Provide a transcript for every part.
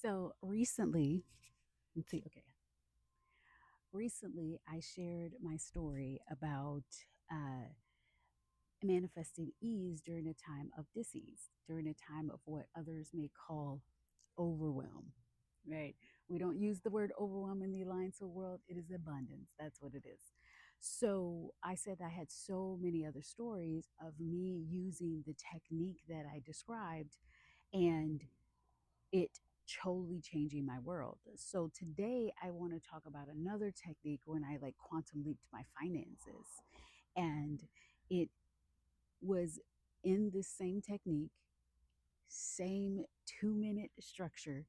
So let's see, okay. Recently, I shared my story about uh, manifesting ease during a time of disease, during a time of what others may call overwhelm, right? We don't use the word overwhelm in the Alliance of World, it is abundance. That's what it is. So I said I had so many other stories of me using the technique that I described and it totally changing my world. So today I want to talk about another technique when I like quantum leaped my finances. And it was in this same technique, same 2-minute structure,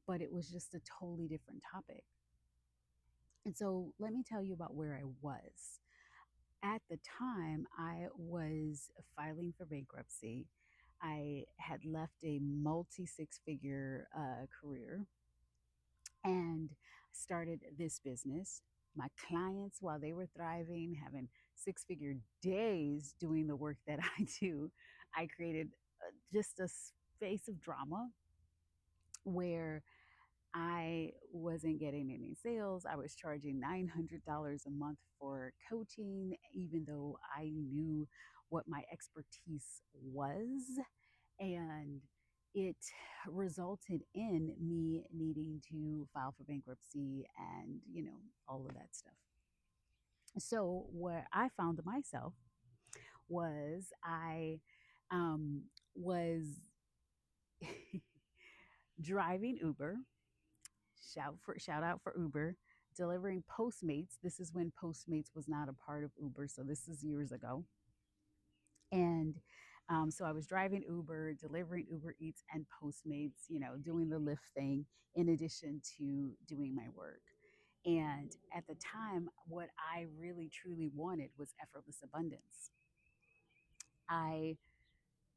but it was just a totally different topic. And so let me tell you about where I was. At the time, I was filing for bankruptcy. I had left a multi six figure career and started this business. My clients, while they were thriving, having six-figure days doing the work that I do, I created just a space of drama where I wasn't getting any sales. I was charging $900 a month for coaching, even though I knew what my expertise was. And it resulted in me needing to file for bankruptcy and, all of that stuff. So, where I found myself was I was driving Uber, shout out for Uber, delivering Postmates. This is when Postmates was not a part of Uber, so this is years ago. And so I was driving Uber, delivering Uber Eats and Postmates, doing the Lyft thing in addition to doing my work. And at the time, what I really truly wanted was effortless abundance. I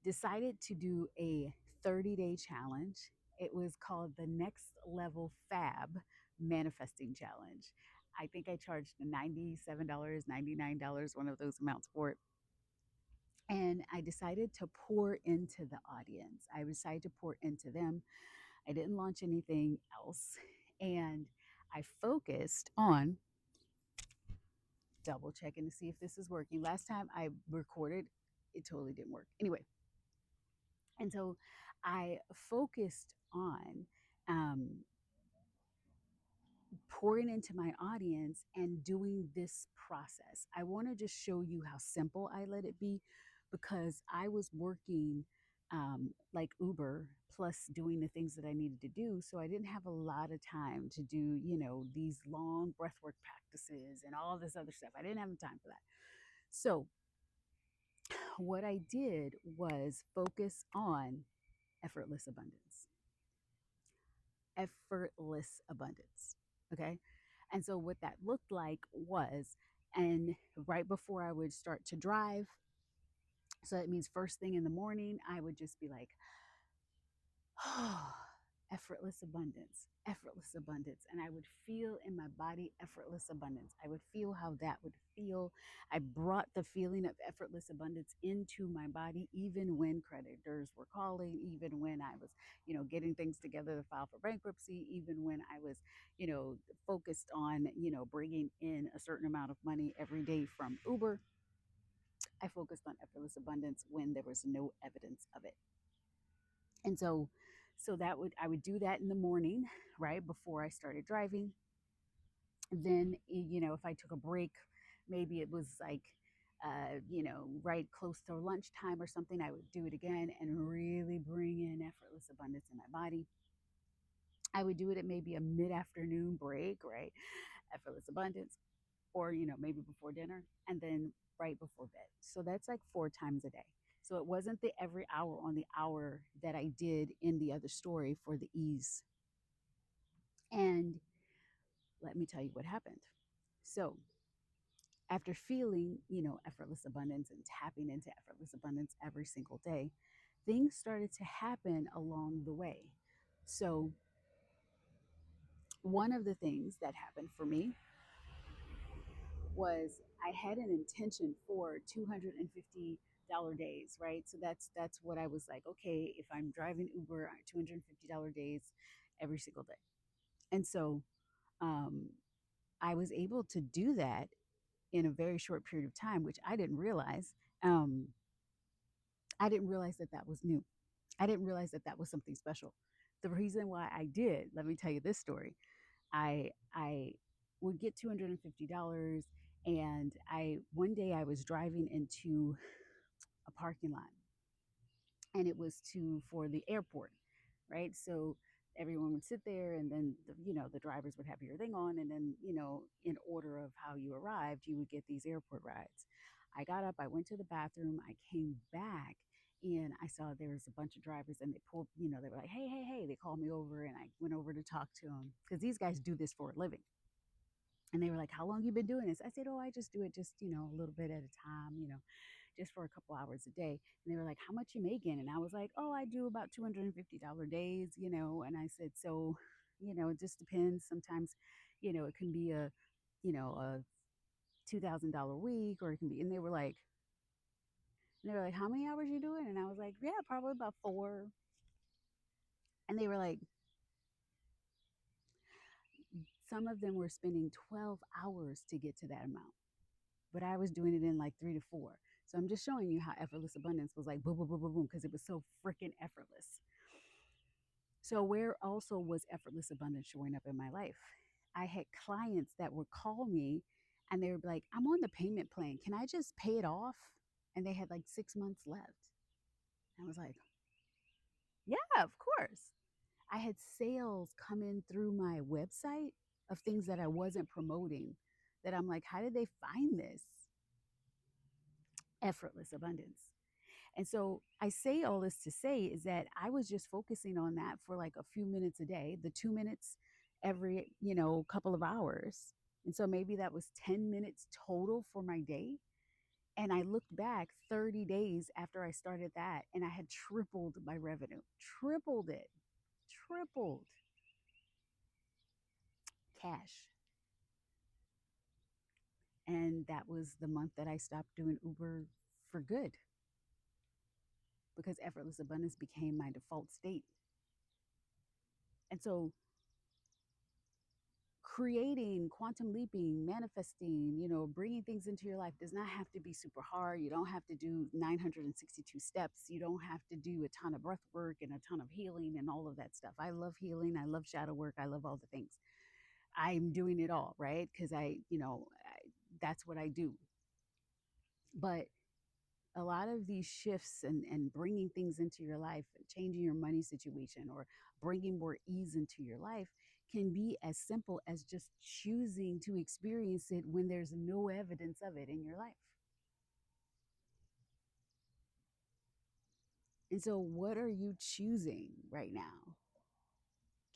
decided to do a 30-day challenge. It was called the Next Level Fab Manifesting Challenge. I think I charged $97, $99, one of those amounts for it. And I decided to pour into the audience. I decided to pour into them. I didn't launch anything else. And I focused on double checking to see if this is working. Last time I recorded, it totally didn't work. Anyway, and so I focused on um, pouring into my audience and doing this process. I want to just show you how simple I let it be because I was working like Uber plus doing the things that I needed to do. So I didn't have a lot of time to do, these long breathwork practices and all this other stuff. I didn't have time for that. So what I did was focus on effortless abundance. Effortless abundance. Okay. And so what that looked like was, and right before I would start to drive, so that means first thing in the morning, I would just be like, oh, effortless abundance, effortless abundance. And I would feel in my body effortless abundance. I would feel how that would feel. I brought the feeling of effortless abundance into my body, even when creditors were calling, even when I was, getting things together to file for bankruptcy, even when I was, focused on, bringing in a certain amount of money every day from Uber. I focused on effortless abundance when there was no evidence of it. And so I would do that in the morning, right before I started driving. Then, if I took a break, maybe it was like, right close to lunchtime or something, I would do it again and really bring in effortless abundance in my body. I would do it at maybe a mid-afternoon break, right? Effortless abundance, or, maybe before dinner and then right before bed. So that's like 4 times a day. So it wasn't the every hour on the hour that I did in the other story for the ease. And let me tell you what happened. So after feeling, effortless abundance and tapping into effortless abundance every single day, things started to happen along the way. So one of the things that happened for me was I had an intention for $250 days, right? So that's what I was like, okay, if I'm driving Uber, $250 days, every single day. And so um, I was able to do that in a very short period of time, which I didn't realize. Um, I didn't realize that that was new. I didn't realize that that was something special. The reason why I did, let me tell you this story. I would get $250, and I one day I was driving into a parking lot, and it was to for the airport, right? So everyone would sit there, and then the drivers would have your thing on, and then in order of how you arrived, you would get these airport rides. I got up, I went to the bathroom, I came back, and I saw there was a bunch of drivers, and they pulled, they were like, hey, hey, hey. They called me over, and I went over to talk to them because these guys do this for a living. And they were like, how long you been doing this? I said, oh, I just do it just, a little bit at a time, just for a couple hours a day. And they were like, how much you making? And I was like, oh, I do about $250 days, and I said, so, it just depends. Sometimes, it can be a $2,000 week, or it can be, and they were like, how many hours you doing? And I was like, yeah, probably about four. And they were like, some of them were spending 12 hours to get to that amount, but I was doing it in like 3 to 4. So I'm just showing you how effortless abundance was like boom, boom, boom, boom, boom, because it was so freaking effortless. So where also was effortless abundance showing up in my life? I had clients that would call me, and they would be like, I'm on the payment plan. Can I just pay it off? And they had like 6 months left. I was like, yeah, of course. I had sales come in through my website of things that I wasn't promoting, that I'm like, how did they find this? Effortless abundance. And so I say all this to say is that I was just focusing on that for like a few minutes a day, the 2 minutes every, couple of hours. And so maybe that was 10 minutes total for my day. And I looked back 30 days after I started that, and I had tripled my revenue, tripled it, tripled cash. And that was the month that I stopped doing Uber for good, because effortless abundance became my default state. And so creating, quantum leaping, manifesting, bringing things into your life does not have to be super hard. You don't have to do 962 steps. You don't have to do a ton of breath work and a ton of healing and all of that stuff. I love healing. I love shadow work. I love all the things. I'm doing it all, right? Because that's what I do. But a lot of these shifts and bringing things into your life, changing your money situation, or bringing more ease into your life, can be as simple as just choosing to experience it when there's no evidence of it in your life. And so, what are you choosing right now?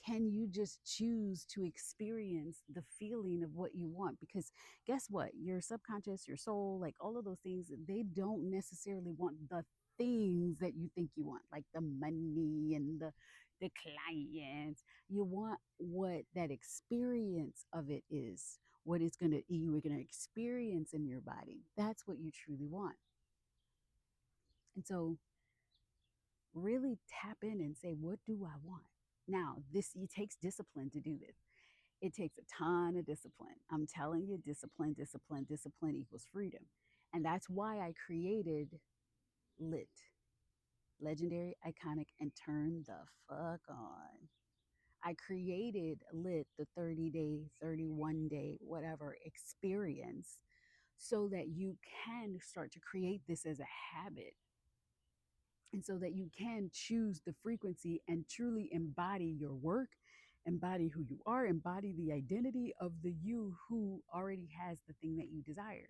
Can you just choose to experience the feeling of what you want? Because guess what? Your subconscious, your soul, like all of those things, they don't necessarily want the things that you think you want, like the money and the clients. You want what that experience of it is, what it's gonna you are gonna experience in your body. That's what you truly want. And so really tap in and say, what do I want? Now, this it takes discipline to do this. It takes a ton of discipline. I'm telling you, discipline, discipline, discipline equals freedom. And that's why I created LIT, legendary, iconic, and turn the fuck on. I created LIT, the 30-day, 31-day, whatever experience, so that you can start to create this as a habit, and so that you can choose the frequency and truly embody your work, embody who you are, embody the identity of the you who already has the thing that you desire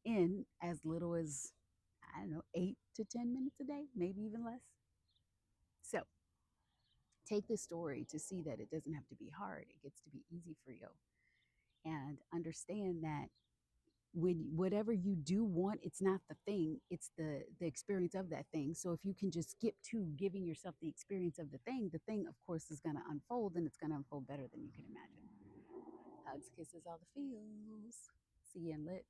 in as little as, I don't know, 8 to 10 minutes a day, maybe even less. So take this story to see that it doesn't have to be hard, it gets to be easy for you. And understand that when whatever you do want, it's not the thing, it's the experience of that thing. So if you can just skip to giving yourself the experience of the thing of course is going to unfold, and it's going to unfold better than you can imagine. Hugs, kisses, all the feels. See you in LIT.